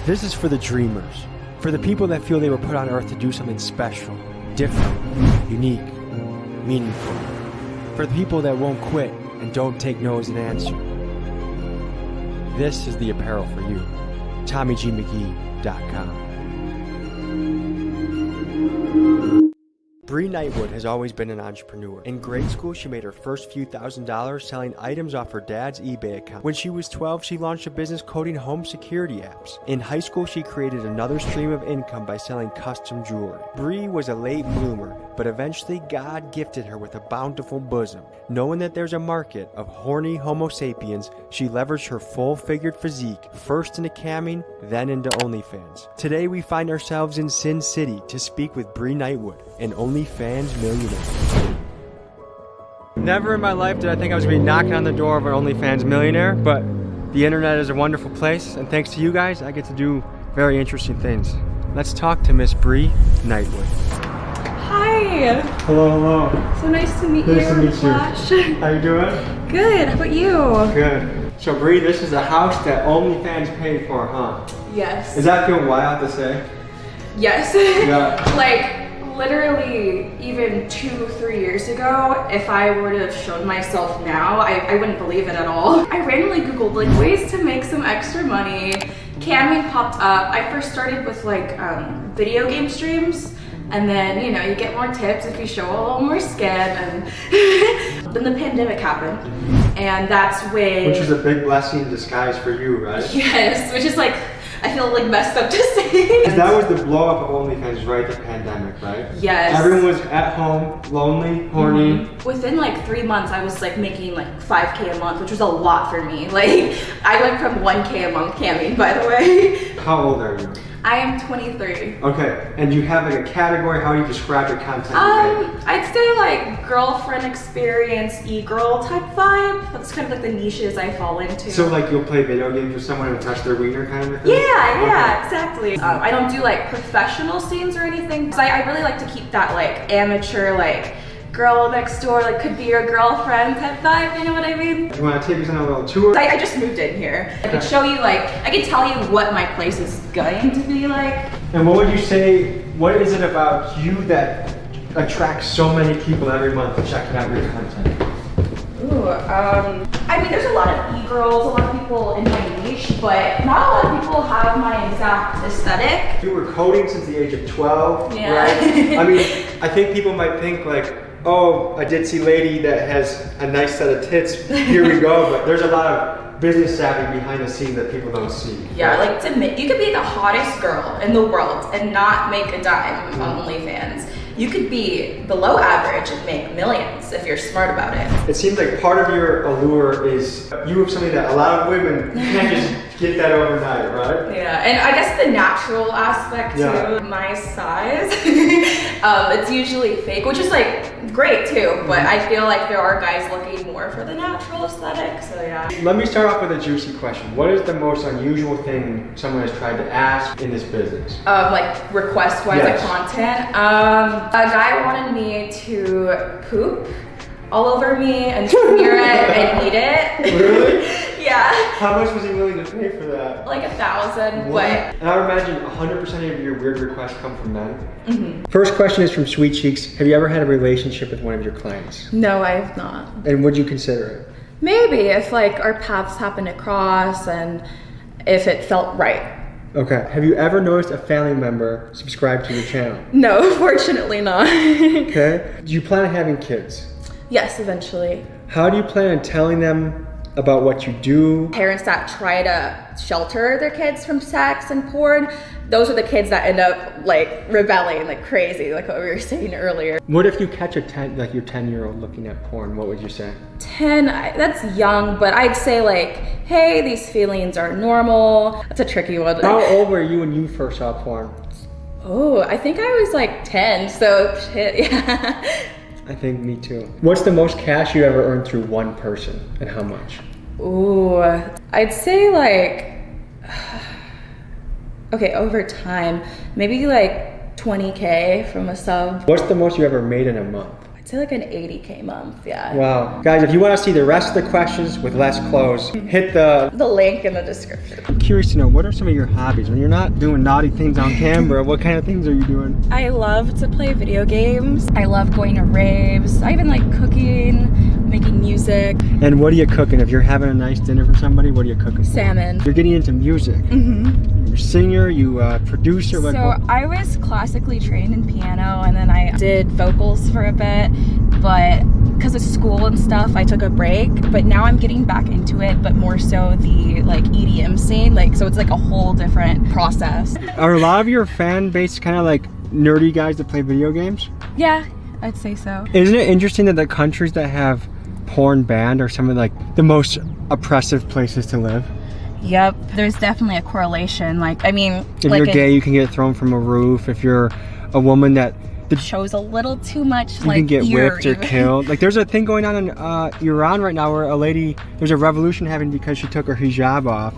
This is for the dreamers, for the people that feel they were put on earth to do something special, different, unique, meaningful. For the people that won't quit and don't take no as an answer. This is the apparel for you. TommyGMcGee.com. Bree Knightwood has always been an entrepreneur. In grade school, she made her first few $1,000s selling items off her dad's eBay account. When she was 12, she launched a business coding home security apps. In high school, she created another stream of income by selling custom jewelry. Bree was a late bloomer, but eventually God gifted her with a bountiful bosom. Knowing that there's a market of horny Homo sapiens, she leveraged her full-figured physique, first into camming, then into OnlyFans. Today, we find ourselves in Sin City to speak with Bree Knightwood, an OnlyFans millionaire. Never in my life did I think I was going to be knocking on the door of an OnlyFans millionaire, but the internet is a wonderful place, and thanks to you guys, I get to do very interesting things. Let's talk to Miss Bree Knightwood. Hi. Hello, hello. So nice to meet you. Nice to meet you. How you doing? Good. How about you? Good. So Bree, this is a house that OnlyFans paid for, huh? Yes. Does that feel wild to say? Yes. Yeah. Like literally even 2-3 years ago, if I were to have shown myself now, I wouldn't believe it at all. I randomly Googled like ways to make some extra money. Camming popped up. I first started with like video game streams. And then, you know, you get more tips if you show a little more skin. And then the pandemic happened. And that's when... Which is a big blessing in disguise for you, right? Yes, which is like, I feel like messed up to say. That was the blow up of OnlyFans, right? The pandemic, right? Yes. Everyone was at home, lonely, horny. Mm-hmm. Within like 3 months, I was like making like $5K a month, which was a lot for me. Like, I went from $1K a month camming, by the way. How old are you? I am 23. Okay, and you have like a category, how do you describe your content? I'd say like girlfriend experience, e-girl type vibe. That's kind of like the niches I fall into. So like you'll play video games with someone and touch their wiener kind of thing? Yeah, exactly. I don't do like professional scenes or anything, because I really like to keep that like amateur, like girl next door, like could be your girlfriend type vibe, you know what I mean? Do you want to take us on a little tour? I just moved in here. I could show you like, I could tell you what my place is going to be like. And what would you say, what is it about you that attracts so many people every month checking out your content? Ooh, I mean, there's a lot of e-girls, a lot of people in my niche, but not a lot of people have my exact aesthetic. You were coding since the age of 12, yeah. Right? I mean, I think people might think like, oh, a ditzy lady that has a nice set of tits, here we go, but there's a lot of business savvy behind the scenes that people don't see. Yeah, like to admit, you could be the hottest girl in the world and not make a dime on OnlyFans. You could be below average and make millions if you're smart about it. It seems like part of your allure is you have something that a lot of women can't just get that overnight, right? Yeah, and I guess the natural aspect too, my size, it's usually fake, which is like great too, but I feel like there are guys looking more for the natural aesthetic, so yeah. Let me start off with a juicy question. What is the most unusual thing someone has tried to ask in this business? Like request-wise, like content. A guy wanted me to poop all over me and smear it and eat it. Really? Yeah. How much was he willing to pay for that? Like $1,000, what? but... And I would imagine 100% of your weird requests come from men. Mm-hmm. First question is from Sweet Cheeks. Have you ever had a relationship with one of your clients? No, I have not. And would you consider it? Maybe, if like our paths happened to cross and if it felt right. Okay. Have you ever noticed a family member subscribe to your channel? No, fortunately not. Okay. Do you plan on having kids? Yes, eventually. How do you plan on telling them about what you do? Parents that try to shelter their kids from sex and porn, those are the kids that end up like rebelling like crazy, like what we were saying earlier. What if you catch your 10-year-old looking at porn? What would you say? 10, that's young, but I'd say like, hey, these feelings are normal. That's a tricky one. How old were you when you first saw porn? Oh, I think I was like 10, so shit, yeah. I think me too. What's the most cash you ever earned through one person and how much? Ooh, I'd say like, okay, over time, maybe like 20K from a sub. What's the most you ever made in a month? I'd say like an 80K month, yeah. Wow. Guys, if you want to see the rest of the questions with less clothes, hit the link in the description. I'm curious to know, what are some of your hobbies? When you're not doing naughty things on camera, what kind of things are you doing? I love to play video games. I love going to raves. I even like cooking, making music. And what are you cooking? If you're having a nice dinner for somebody, what are you cooking? Salmon. You're getting into music. Mm-hmm. You're a singer, you producer. So I was classically trained in piano, and then I did vocals for a bit, but because of school and stuff, I took a break. But now I'm getting back into it, but more so the like EDM scene. Like, so it's like a whole different process. Are a lot of your fan base kind of like nerdy guys that play video games? Yeah, I'd say so. Isn't it interesting that the countries that have porn banned are some of like the most oppressive places to live? Yep, there's definitely a correlation. Like, I mean, if like you're gay, you can get thrown from a roof. If you're a woman that shows a little too much, you can get whipped or killed. Like, there's a thing going on in Iran right now where a lady, there's a revolution happening because she took her hijab off.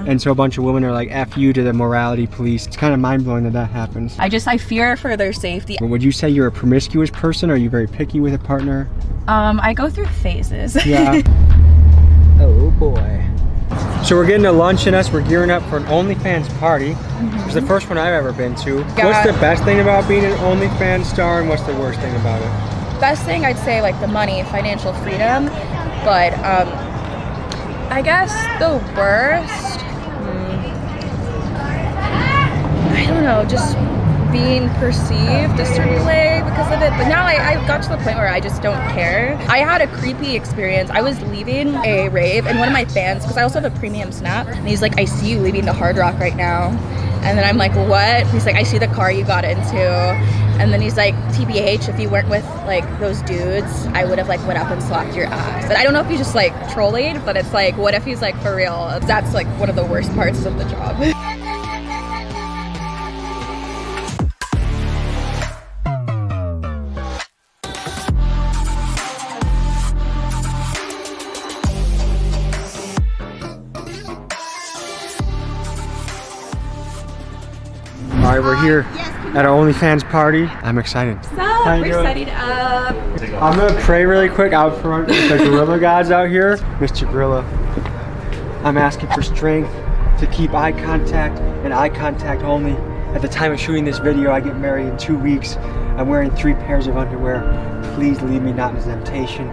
And so a bunch of women are like, F you to the morality police. It's kind of mind-blowing that happens. I fear for their safety. Would you say you're a promiscuous person, or are you very picky with a partner? I go through phases. Yeah. Oh boy. So we're getting a lunch in us. We're gearing up for an OnlyFans party. It's the first one I've ever been to. What's the best thing about being an OnlyFans star, and what's the worst thing about it? Best thing, I'd say like the money, financial freedom. But I guess the worst, I don't know, just being perceived a certain way because of it. But now I got to the point where I just don't care. I had a creepy experience. I was leaving a rave, and one of my fans, because I also have a premium Snap, and he's like, I see you leaving the Hard Rock right now. And then I'm like, what? He's like, I see the car you got into. And then he's like, TBH, if you weren't with like those dudes, I would have like went up and slapped your ass. And I don't know if he's just like trolling, but it's like, what if he's like for real? That's like one of the worst parts of the job. All right, we're here at our OnlyFans party. I'm excited. What's up? We're setting up. I'm gonna pray really quick out front with the gorilla gods out here. Mr. Gorilla, I'm asking for strength to keep eye contact and eye contact only. At the time of shooting this video, I get married in 2 weeks. I'm wearing 3 pairs of underwear. Please leave me not in temptation.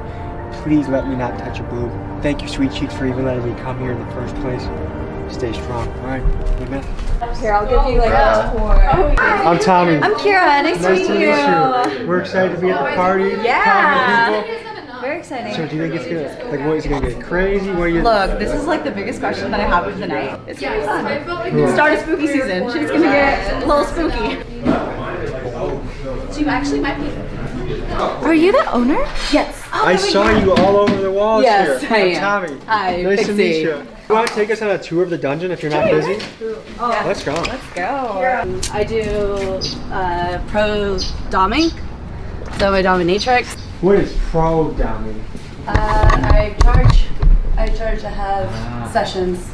Please let me not touch a boob. Thank you, sweet cheeks, for even letting me come here in the first place. Stay strong. All right, amen. Here, I'll give you like a tour. I'm Tommy. I'm Kira. Nice to meet you. We're excited to be at the party. Yeah. Very exciting. So do you think it's gonna, like, what is it gonna get crazy? What are you? Look, this is like the biggest question that I have of the night. It's gonna be fun. Start a spooky season. She's gonna get a little spooky. So you actually might be. Are you the owner? Yes. I saw you all over the walls Yes, here. I I'm am. Tommy. Hi, Nice to meet Pixie. you. You want to take us on a tour of the dungeon if you're not busy? Oh, Let's go. let's go. I do pro doming, so my dominatrix. What is pro doming? I charge to have sessions.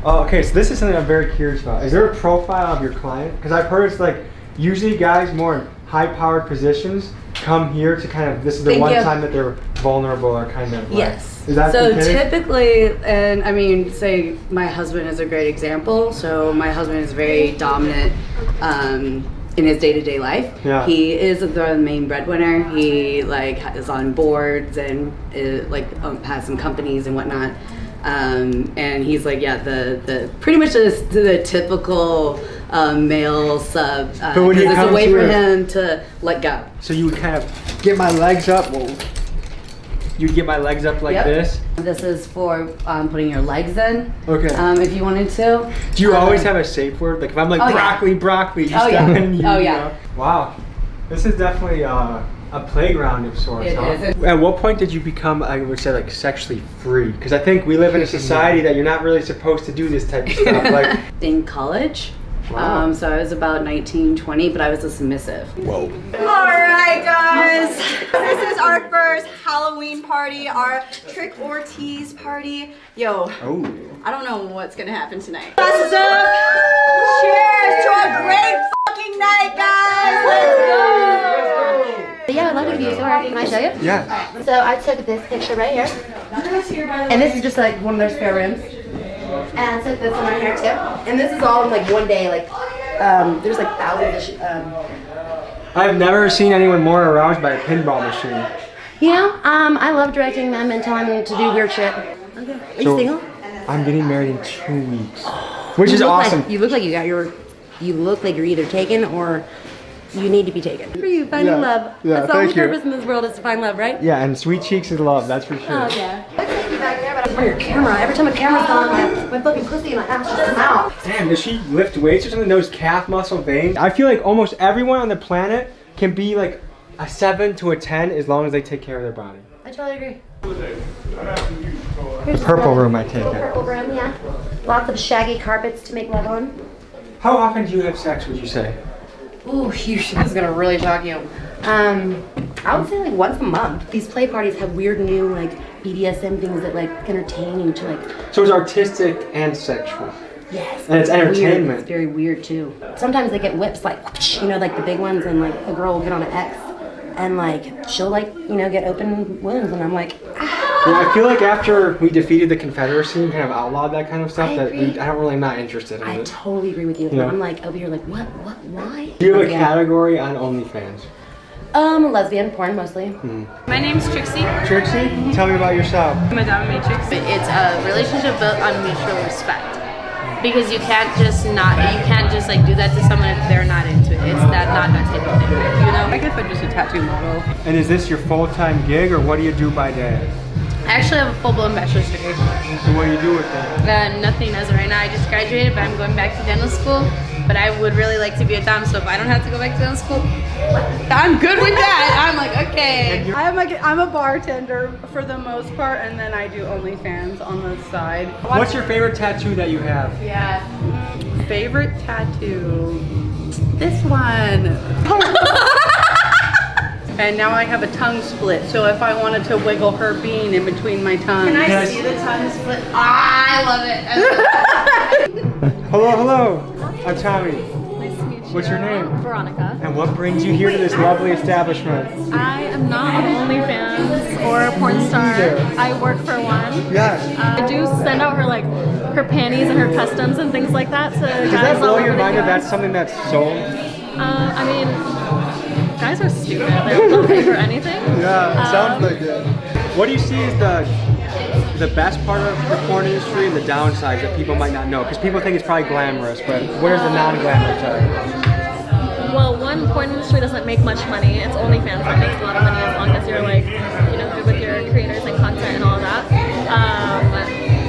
Oh, okay, so this is something I'm very curious about. Is there a profile of your client? Because I've heard it's like usually guys more in high-powered positions come here to kind of, this is the one time that they're vulnerable or kind of like, Yes. Is that so the case? typically, and I mean, say my husband is a great example. So my husband is very dominant in his day-to-day life. Yeah. He is the main breadwinner. He like is on boards and has some companies and whatnot. And he's like, yeah, the pretty much the typical male sub. But when because you it's a way to for it- him to let go. So you would kind of get my legs up. Well, you'd get my legs up like Yep. this. This is for putting your legs in. Okay. If you wanted to. Do you always have a safe word? Like if I'm like Oh, yeah. broccoli, you Oh, step yeah. in and you, Oh, you yeah. know. Wow. This is definitely a playground of sorts, It huh? is. At what point did you become, I would say, like sexually free? Because I think we live in a society that you're not really supposed to do this type of stuff. Like, In college. Wow. So I was about 19, 20, but I was a submissive. whoa. All right, guys. This is our first Halloween party, our trick or tease party. Yo, Oh. I don't know what's gonna happen tonight. Glasses up. Cheers to a great fucking night, guys. Let's go. But yeah, I'd love to give you Alright, can I show you? Yeah. So I took this picture right here. And this is just like one of their spare rooms. And I took this one right here too. And this is all in like one day, like there's like thousands of I've never seen anyone more aroused by a pinball machine. you know, I love directing them and telling them to do weird shit. Okay. Are you single? I'm getting married in 2 weeks, which is awesome. You look like you look like you're either taken or you need to be taken. For you, finding love. Yeah, that's the only thank you. purpose in this world is to find love, right? Yeah, and sweet cheeks is love, that's for sure. Oh, yeah. I'll take you back there, but I'm your camera. Every time a camera's on, my fucking pussy and my ass just come out. Damn, does she lift weights or something? Those calf muscle veins? I feel like almost everyone on the planet can be like a 7 to a 10 as long as they take care of their body. I totally agree. Purple room, I take it. Purple room, yeah. Lots of shaggy carpets to make love on. How often do you have sex, would you say? Ooh, this is gonna really shock you. I would say like once a month. These play parties have weird new like BDSM things that like entertain you to like. So it's artistic and sexual. Yes. And it's entertainment. Weird. It's very weird too. Sometimes they get whips like, you know, like the big ones, and like a girl will get on an X, and like she'll like, you know, get open wounds, and I'm like, ah. Yeah, I feel like after we defeated the Confederacy and kind of outlawed that kind of stuff, I I'm not interested in I it. totally agree with you. Yeah. I'm like over here like, what, why? Do you have a Yeah. category on OnlyFans? Lesbian porn mostly. My name's Trixie. Trixie, tell me about yourself. I'm a dominatrix. It's a relationship built on mutual respect. Because you can't just like do that to someone if they're not into it. It's not that type of thing. You know? I guess I'm just a tattoo model. And is this your full-time gig, or what do you do by day? I actually have a full-blown bachelor's degree. So what do you do with it? Nothing as of right now. I just graduated, but I'm going back to dental school. But I would really like to be a dom, so if I don't have to go back to dental school, I'm good with that. I'm like, okay. I'm a bartender for the most part, and then I do OnlyFans on the side. What's your favorite tattoo that you have? Yeah. Favorite tattoo? This one. And now I have a tongue split, so if I wanted to wiggle her bean in between my tongue. Can I see the tongue split? I love it. Hello. I'm Tommy. Nice to meet you. What's your name? Veronica. And what brings you here to this lovely establishment? I am not on OnlyFans or a porn star. I work for one. Yes. I do send out her panties and her customs and things like that to guys. Does that blow all your over the mind that US. that's something that's sold? I mean, guys are stupid. They'll pay for anything. Yeah, sounds like it. What do you see as the best part of the porn industry and the downsides that people might not know? Because people think it's probably glamorous, but where's the non-glamorous side? Well, one, porn industry doesn't make much money. It's OnlyFans that makes a lot of money as long as you're like, you know, good with your creators and content and all of that.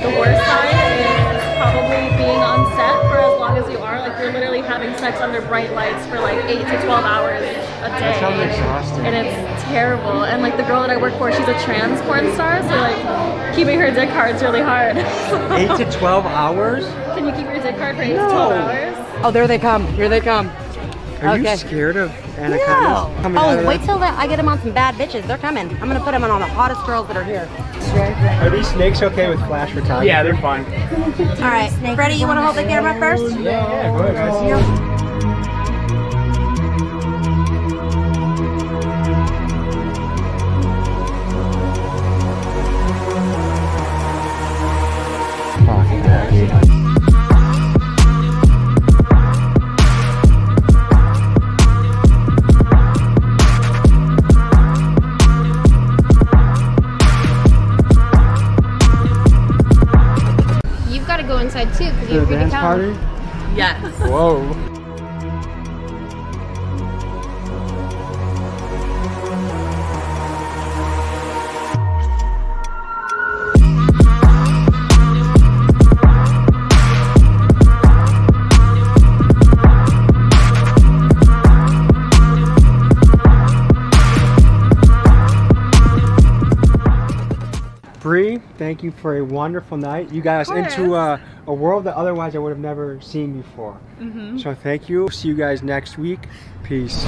The worst side is probably being on set for as long as you are. Like you're literally having sex under bright lights for like 8 to 12 hours a day. That sounds exhausting. And it's terrible. And like the girl that I work for, she's a trans porn star, so like keeping her dick hard is really hard. 8 to 12 hours? Can you keep your dick hard for 8 to 12 hours? Oh, there they come. Here they come. Are you Okay. scared of anacondas? coming out Oh, of wait that? till I get them on some bad bitches. They're coming. I'm gonna put them on all the hottest girls that are here. Are these snakes okay with flash photography? Yeah, they're fine. All right, Freddie, you want to hold the camera first? Yeah, go ahead, guys. You've got to go inside too, because To you're the free to dance come. party? Yes. Whoa. Bree, thank you for a wonderful night. You got us into a world that otherwise I would have never seen before. So thank you. See you guys next week. Peace.